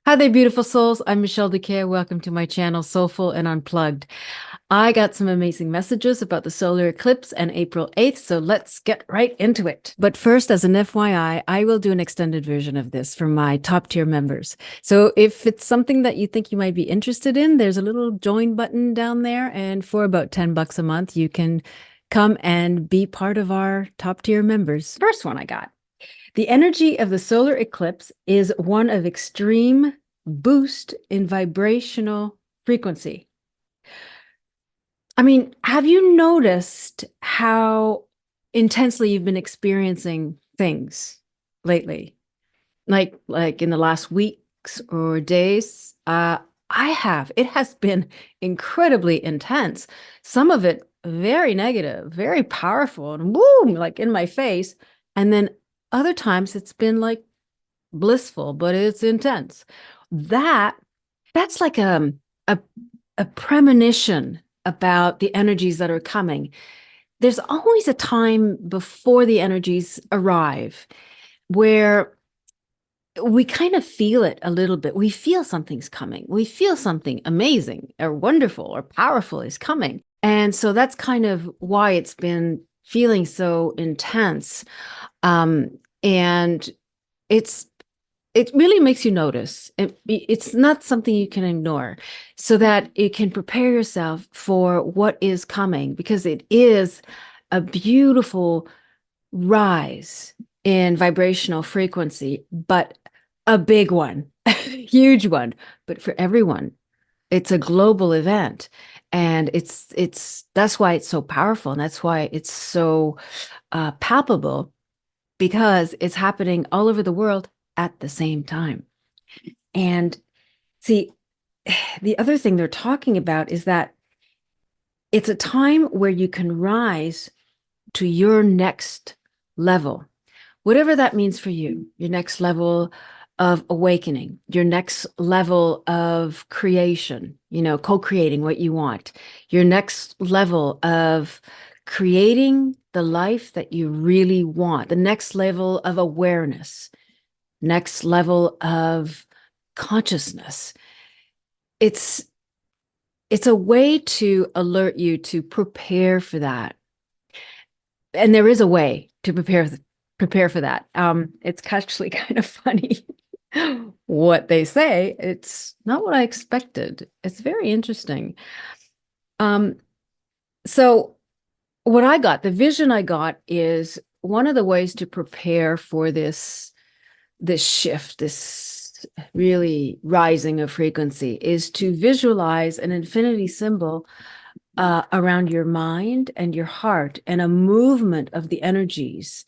Hi there, beautiful souls. I'm Michèle Duquet. Welcome to my channel, Soulful and Unplugged. I got some amazing messages about the solar eclipse and April 8th, so let's get right into it. But first, as an FYI, I will do an extended version of this for my top tier members. So if it's something that you think you might be interested in, there's a little join button down there, and for about 10 bucks a month, you can come and be part of our top tier members. First one I got. The energy of the solar eclipse is one of extreme boost in vibrational frequency. I mean, have you noticed how intensely you've been experiencing things lately? Like in the last weeks or days? I have. It has been incredibly intense. Some of it very negative, very powerful, and boom, like in my face. And then other times it's been like blissful, but it's intense. That that's like a a premonition about the energies that are coming. There's always a time before the energies arrive where we kind of feel it a little bit. We feel something's coming. We feel something amazing or wonderful or powerful is coming. And so that's kind of why it's been feeling so intense. And it's it really makes you notice. It's not something you can ignore, so that you can prepare yourself for what is coming, because it is a beautiful rise in vibrational frequency, but a big one, huge one, but for everyone. It's a global event, and it's that's why it's so powerful, and that's why it's so palpable, because it's happening all over the world at the same time. And see, the other thing they're talking about is that it's a time where you can rise to your next level, whatever that means for you, your next level of awakening, your next level of creation, co-creating what you want, your next level of creating the life that you really want, the next level of awareness, next level of consciousness. It's it's a way to alert you to prepare for that. And there is a way to prepare for that. It's actually kind of funny what they say. It's not what I expected. It's very interesting. Um, so what I got, the vision I got, is one of the ways to prepare for this shift, this really rising of frequency, is to visualize an infinity symbol around your mind and your heart, and a movement of the energies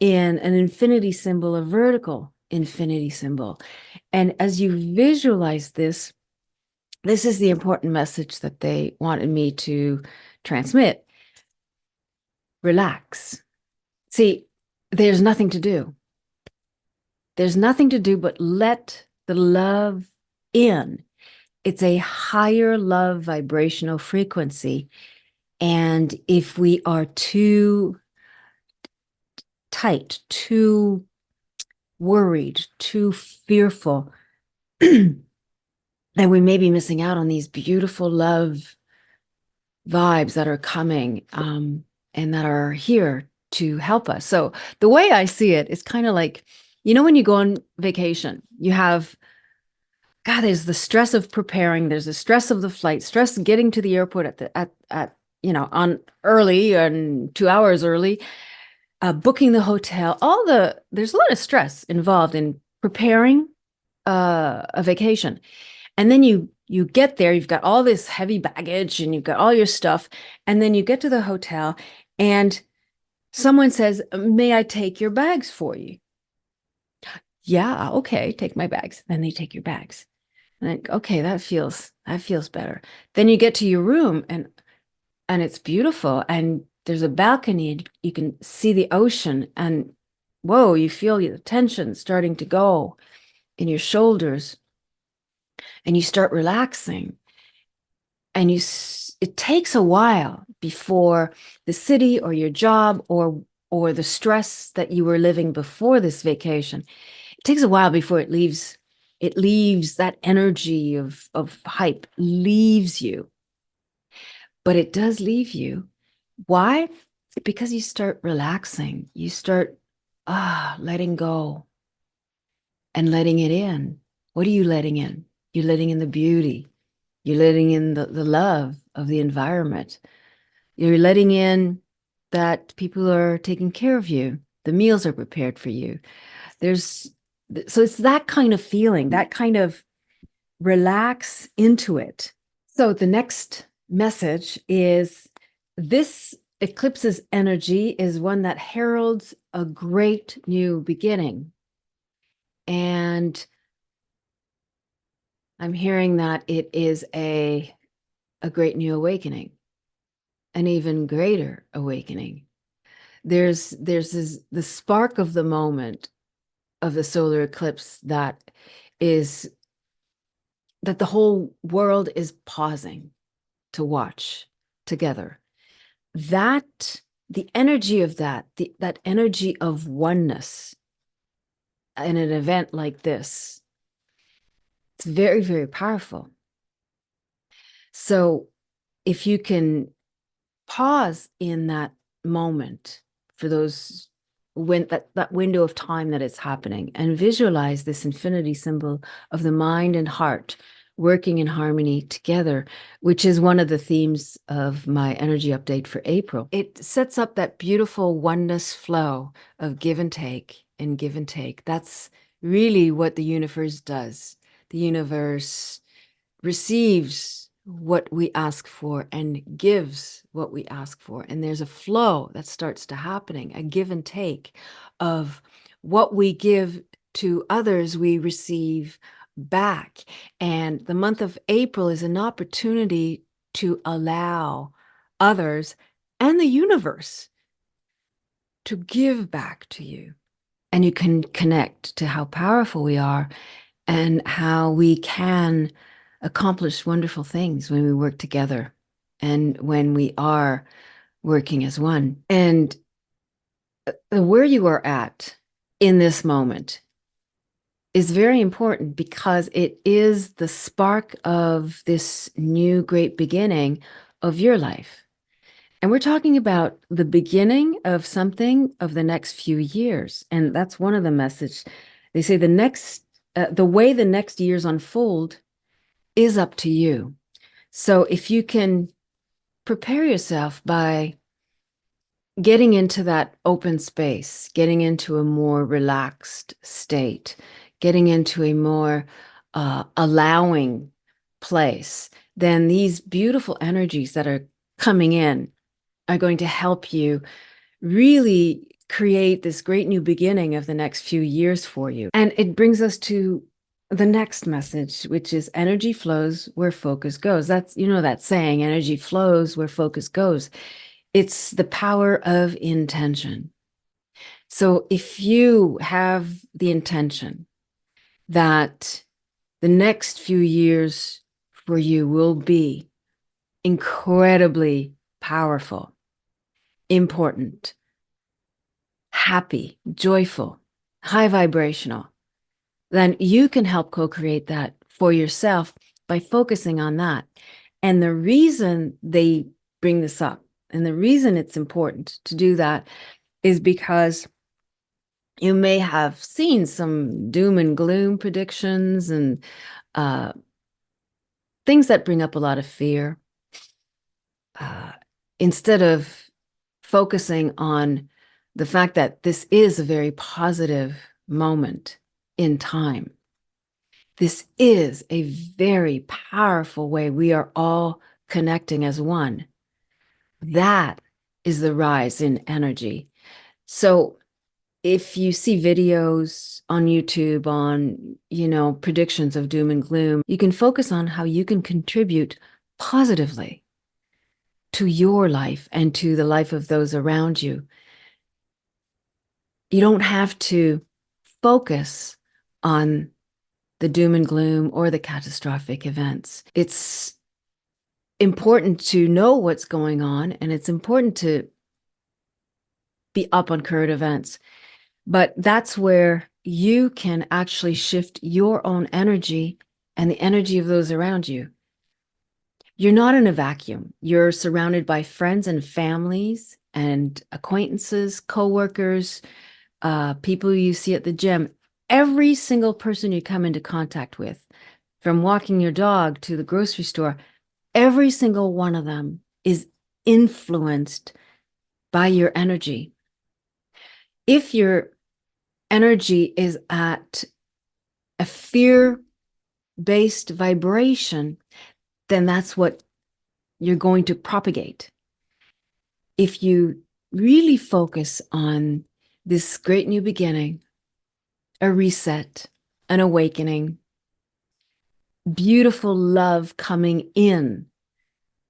in an infinity symbol, a vertical infinity symbol. And as you visualize this, this is the important message that they wanted me to transmit. Relax. See, there's nothing to do. There's nothing to do but let the love in. It's a higher love vibrational frequency. And if we are too tight, too worried, too fearful, then we may be missing out on these beautiful love vibes that are coming, and that are here to help us. So the way I see it is kind of like, when you go on vacation, you have, God, there's the stress of preparing, there's the stress of the flight, stress getting to the airport at on early and 2 hours early, booking the hotel, there's a lot of stress involved in preparing a vacation. And then you get there, you've got all this heavy baggage and you've got all your stuff, and then you get to the hotel and someone says, "May I take your bags for you?" Yeah, okay, take my bags. Then they take your bags. And then, okay, that feels better. Then you get to your room, and it's beautiful, and there's a balcony and you can see the ocean, and whoa, you feel the tension starting to go in your shoulders, and you start relaxing. And it takes a while before the city or your job or the stress that you were living before this vacation, it takes a while before it leaves It leaves that energy of hype, leaves you. But it does leave you. Why? Because you start relaxing. You start letting go and letting it in. What are you letting in? You're letting in the beauty. You're letting in the love of the environment. You're letting in that people are taking care of you. The meals are prepared for you. So it's that kind of feeling, that kind of relax into it. So the next message is this eclipse's energy is one that heralds a great new beginning. And I'm hearing that it is a great new awakening, an even greater awakening. There's the spark of the moment of the solar eclipse that the whole world is pausing to watch together. That the energy of that energy of oneness in an event like this, it's very, very powerful. So if you can pause in that moment for those when that window of time that it's happening and visualize this infinity symbol of the mind and heart working in harmony together, which is one of the themes of my energy update for April. It sets up that beautiful oneness flow of give and take and give and take. That's really what the universe does. The universe receives what we ask for and gives what we ask for. And there's a flow that starts to happening, a give and take of what we give to others, we receive back. And the month of April is an opportunity to allow others and the universe to give back to you. And you can connect to how powerful we are and how we can accomplish wonderful things when we work together and when we are working as one. And where you are at in this moment is very important because it is the spark of this new great beginning of your life. And we're talking about the beginning of something of the next few years. And that's one of the messages. They say the way the next years unfold is up to you. So if you can prepare yourself by getting into that open space, getting into a more relaxed state, getting into a more allowing place, then these beautiful energies that are coming in are going to help you really create this great new beginning of the next few years for you. And it brings us to the next message, which is energy flows where focus goes. That's, that saying, energy flows where focus goes. It's the power of intention. So if you have the intention that the next few years for you will be incredibly powerful, important, happy, joyful, high vibrational, then you can help co-create that for yourself by focusing on that. And the reason they bring this up and the reason it's important to do that is because you may have seen some doom and gloom predictions and things that bring up a lot of fear. Instead of focusing on the fact that this is a very positive moment in time. This is a very powerful way we are all connecting as one. That is the rise in energy. So if you see videos on YouTube on, predictions of doom and gloom, you can focus on how you can contribute positively to your life and to the life of those around you. You don't have to focus on the doom and gloom or the catastrophic events. It's important to know what's going on, and it's important to be up on current events. But that's where you can actually shift your own energy and the energy of those around you. You're not in a vacuum. You're surrounded by friends and families and acquaintances, coworkers, people you see at the gym. Every single person you come into contact with, from walking your dog to the grocery store, every single one of them is influenced by your energy. If your energy is at a fear-based vibration, then that's what you're going to propagate. If you really focus on this great new beginning, a reset, an awakening, beautiful love coming in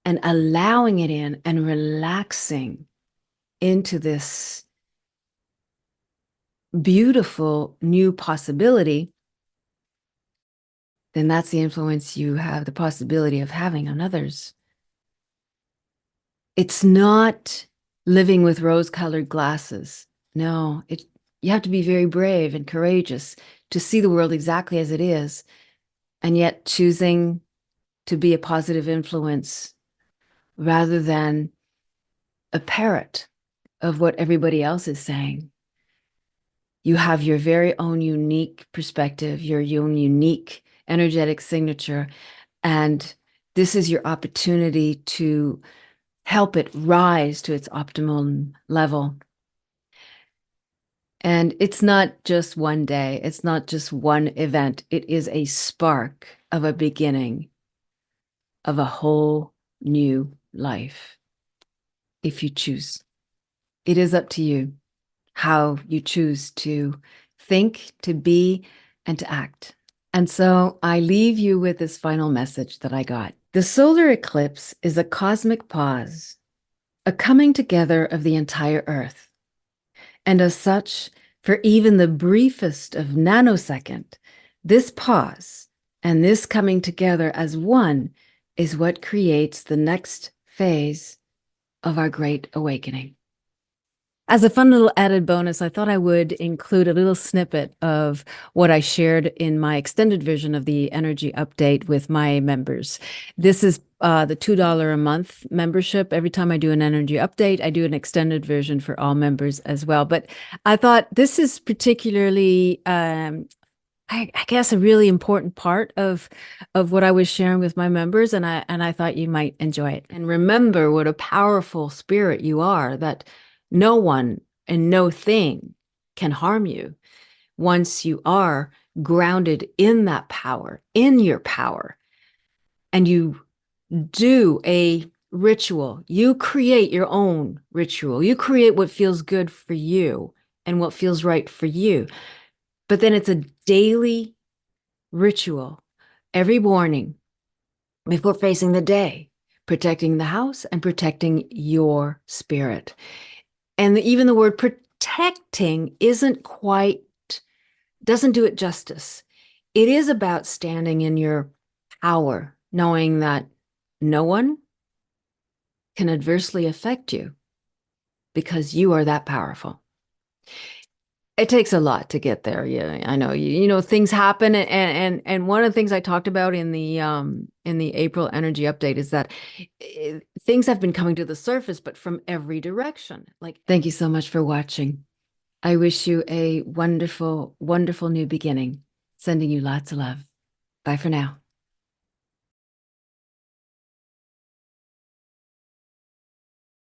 and allowing it in and relaxing into this beautiful new possibility, then that's the influence you have the possibility of having on others. It's not living with rose-colored glasses. No, you have to be very brave and courageous to see the world exactly as it is, and yet choosing to be a positive influence rather than a parrot of what everybody else is saying. You have your very own unique perspective, your own unique energetic signature, and this is your opportunity to help it rise to its optimum level. And it's not just one day. It's not just one event. It is a spark of a beginning of a whole new life, if you choose. It is up to you how you choose to think, to be, and to act. And so I leave you with this final message that I got. The solar eclipse is a cosmic pause, a coming together of the entire Earth. And as such, for even the briefest of nanosecond, this pause and this coming together as one is what creates the next phase of our great awakening. As a fun little added bonus, I thought I would include a little snippet of what I shared in my extended version of the energy update with my members. This is the $2 a month membership. Every time I do an energy update, I do an extended version for all members as well. But I thought this is particularly I guess a really important part of what I was sharing with my members, and I thought you might enjoy it. And remember what a powerful spirit you are, that no one and no thing can harm you once you are grounded in that power, in your power, and you do a ritual. You create your own ritual. You create what feels good for you and what feels right for you. But then it's a daily ritual every morning before facing the day, protecting the house and protecting your spirit. And even the word protecting doesn't do it justice. It is about standing in your power, knowing that no one can adversely affect you because you are that powerful. It takes a lot to get there. Yeah, I know. You know, things happen, and one of the things I talked about in the April energy update is that things have been coming to the surface, but from every direction. Like, thank you so much for watching. I wish you a wonderful, wonderful new beginning. Sending you lots of love. Bye for now.